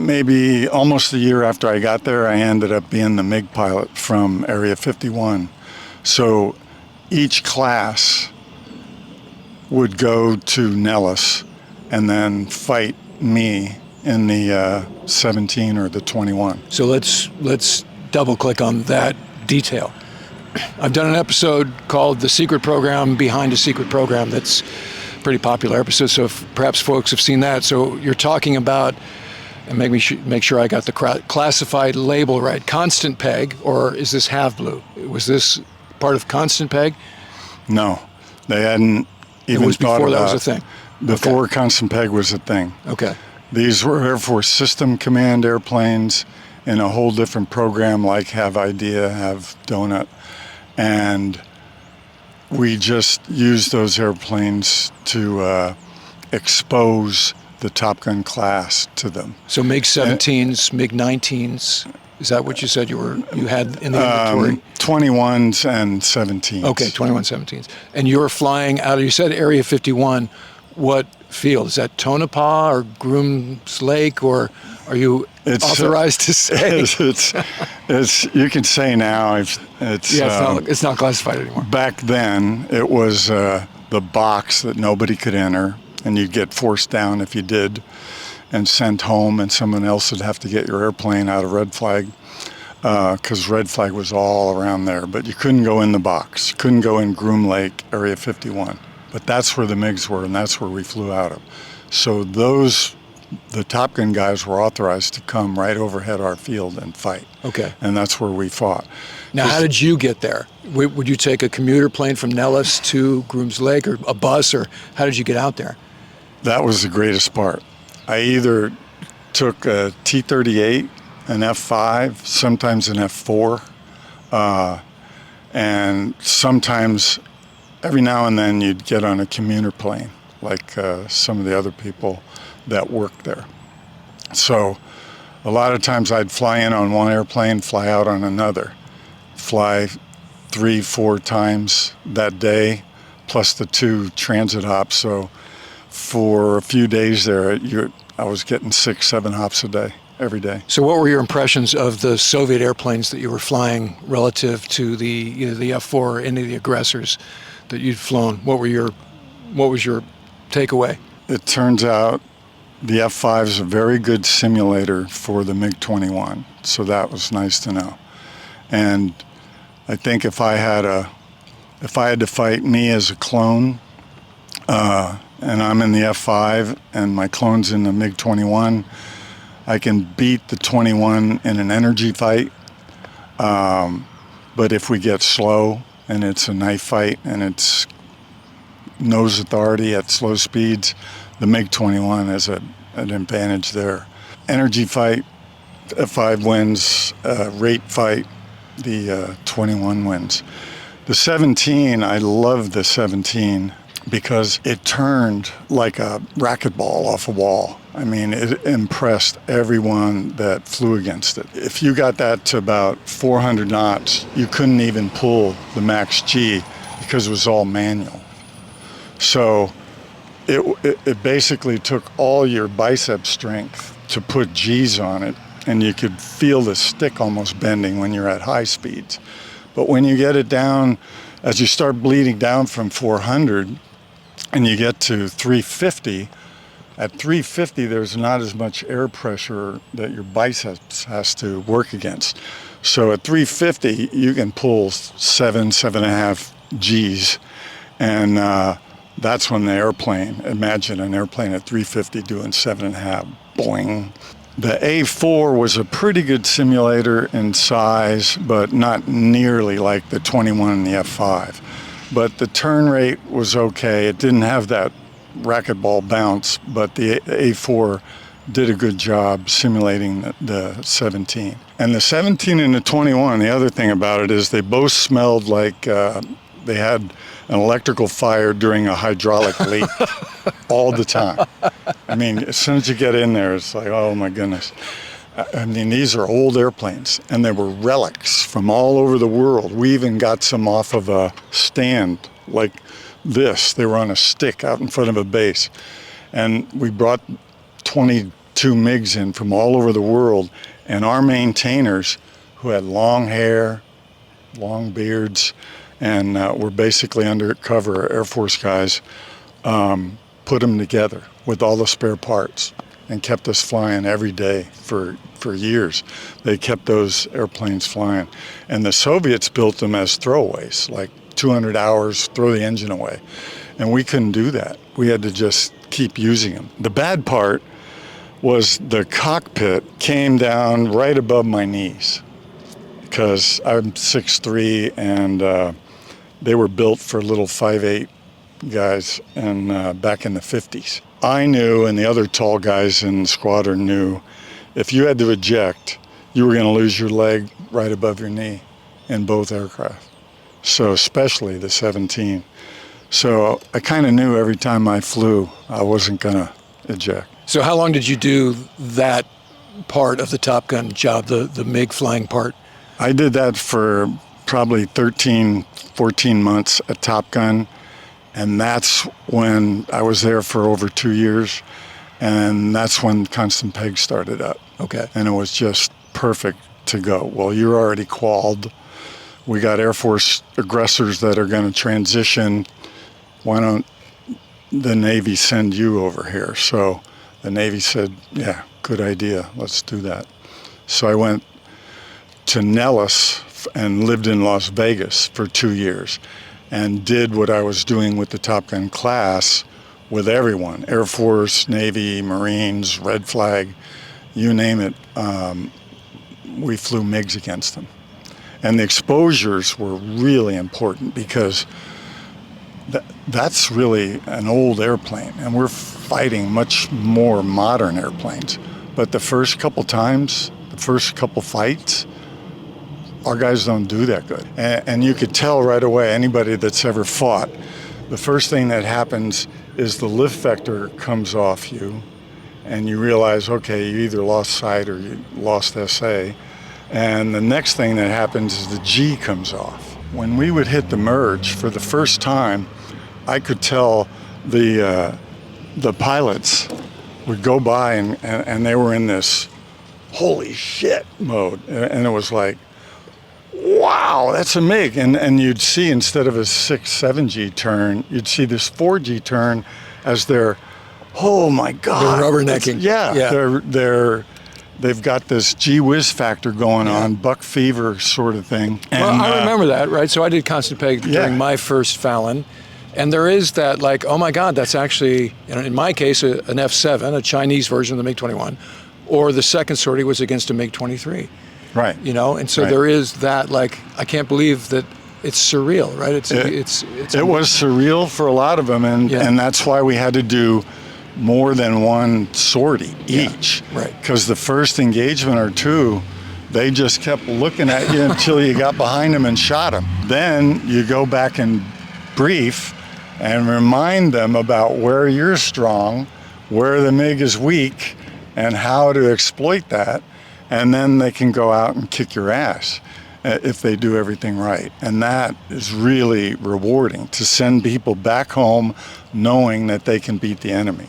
maybe almost a year after I got there, I ended up being the MiG pilot from Area 51. So each class would go to Nellis and then fight me in the 17 or the 21. So let's double click on that detail. I've done an episode called The Secret Program Behind a Secret Program. That's a pretty popular episode, so perhaps folks have seen that. So you're talking about, and make sure I got the classified label right, Constant Peg, or is this Half Blue? Was this part of Constant Peg? No, they hadn't even it was thought before about that was a thing. Before Okay. Constant Peg was a thing. Okay. These were Air Force System Command airplanes in a whole different program like Have Idea, Have Donut. And we just used those airplanes to expose the Top Gun class to them. So MiG-17s, MiG-19s, is that what you said you had in the inventory? 21s and 17s. Okay, 21 17s. And you're flying out of, you said Area 51. What field? Is that Tonopah or Grooms Lake, or are you authorized to say? It's you can say now. It's not classified anymore. Back then, it was the box that nobody could enter, and you'd get forced down if you did, and sent home, and someone else would have to get your airplane out of Red Flag, because Red Flag was all around there. But you couldn't go in the box. You couldn't go in Groom Lake, Area 51. But that's where the MiGs were, and that's where we flew out of. So the Top Gun guys were authorized to come right overhead our field and fight. Okay. And that's where we fought. Now, how did you get there? Would you take a commuter plane from Nellis to Grooms Lake, or a bus, or how did you get out there? That was the greatest part. I either took a T-38, an F-5, sometimes an F-4, and sometimes, every now and then, you'd get on a commuter plane, like some of the other people that worked there. So a lot of times I'd fly in on one airplane, fly out on another, fly 3-4 times that day, plus the 2 transit hops. So for a few days there, I was getting 6-7 hops a day, every day. So what were your impressions of the Soviet airplanes that you were flying relative to either the F-4 or any of the aggressors that you'd flown? What was your takeaway? It turns out the F-5 is a very good simulator for the MiG-21, so that was nice to know. And I think if I had to fight me as a clone, and I'm in the F-5 and my clone's in the MiG-21, I can beat the 21 in an energy fight. But if we get slow and it's a knife fight and it's nose authority at slow speeds, the MiG-21 has an advantage there. Energy fight, F-5 wins. Rate fight, the 21 wins. The 17, I love the 17 because it turned like a racquetball off a wall. I mean, it impressed everyone that flew against it. If you got that to about 400 knots, you couldn't even pull the max G because it was all manual. So it basically took all your bicep strength to put G's on it, and you could feel the stick almost bending when you're at high speeds. But when you get it down, as you start bleeding down from 400 and you get to 350, at 350 there's not as much air pressure that your biceps has to work against. So at 350 you can pull 7.5 G's, and that's when the airplane, imagine an airplane at 350 doing 7.5, boing. The A4 was a pretty good simulator in size, but not nearly like the 21 and the F5. But the turn rate was okay. It didn't have that racquetball bounce, but the A4 did a good job simulating the 17. And the 17 and the 21, the other thing about it is they both smelled like they had an electrical fire during a hydraulic leak all the time. I mean, as soon as you get in there, it's like, oh my goodness. I mean, these are old airplanes, and they were relics from all over the world. We even got some off of a stand like this. They were on a stick out in front of a base. And we brought 20 2 MiGs in from all over the world, and our maintainers, who had long hair, long beards, and were basically undercover Air Force guys, put them together with all the spare parts and kept us flying every day for years. They kept those airplanes flying. And the Soviets built them as throwaways, like 200 hours, throw the engine away. And we couldn't do that. We had to just keep using them. The bad part was the cockpit came down right above my knees, because I'm 6'3", and they were built for little 5'8" guys, and back in the 50s. I knew, and the other tall guys in the squadron knew, if you had to eject, you were going to lose your leg right above your knee in both aircraft. So especially the 17. So I kind of knew every time I flew, I wasn't going to eject. So how long did you do that part of the Top Gun job, the MiG flying part? I did that for probably 13, 14 months at Top Gun. And that's when I was there for over 2 years. And that's when Constant Peg started up. Okay. And it was just perfect to go. Well, you're already qualled. We got Air Force aggressors that are going to transition. Why don't the Navy send you over here? So the Navy said, yeah, good idea. Let's do that. So I went to Nellis and lived in Las Vegas for 2 years and did what I was doing with the Top Gun class with everyone, Air Force, Navy, Marines, Red Flag, you name it. We flew MiGs against them. And the exposures were really important, because that's really an old airplane, and we're fighting much more modern airplanes. But the first couple times, the first couple fights, our guys don't do that good. And you could tell right away, anybody that's ever fought, the first thing that happens is the lift vector comes off you, and you realize, okay, you either lost sight or you lost SA. And the next thing that happens is the G comes off. When we would hit the merge for the first time, I could tell the pilots would go by and they were in this holy shit mode. And it was like, wow, that's a MiG. And you'd see, instead of a 6-7G turn, you'd see this 4G turn as they're, oh my God. They're rubbernecking. Yeah. They've got this gee whiz factor going on, buck fever sort of thing. And, well, I remember that, right? So I did Constant Peg during my first Fallon. And there is that, like, oh my God, that's actually, in my case, an F7, a Chinese version of the MiG-21, or the second sortie was against a MiG-23. Right. And so there is that, like, I can't believe that it's surreal, right? It was surreal for a lot of them, and that's why we had to do more than one sortie each. Right. Because the first engagement or two, they just kept looking at you until you got behind them and shot them. Then you go back and brief and remind them about where you're strong, where the MiG is weak, and how to exploit that. And then they can go out and kick your ass if they do everything right. And that is really rewarding, to send people back home knowing that they can beat the enemy.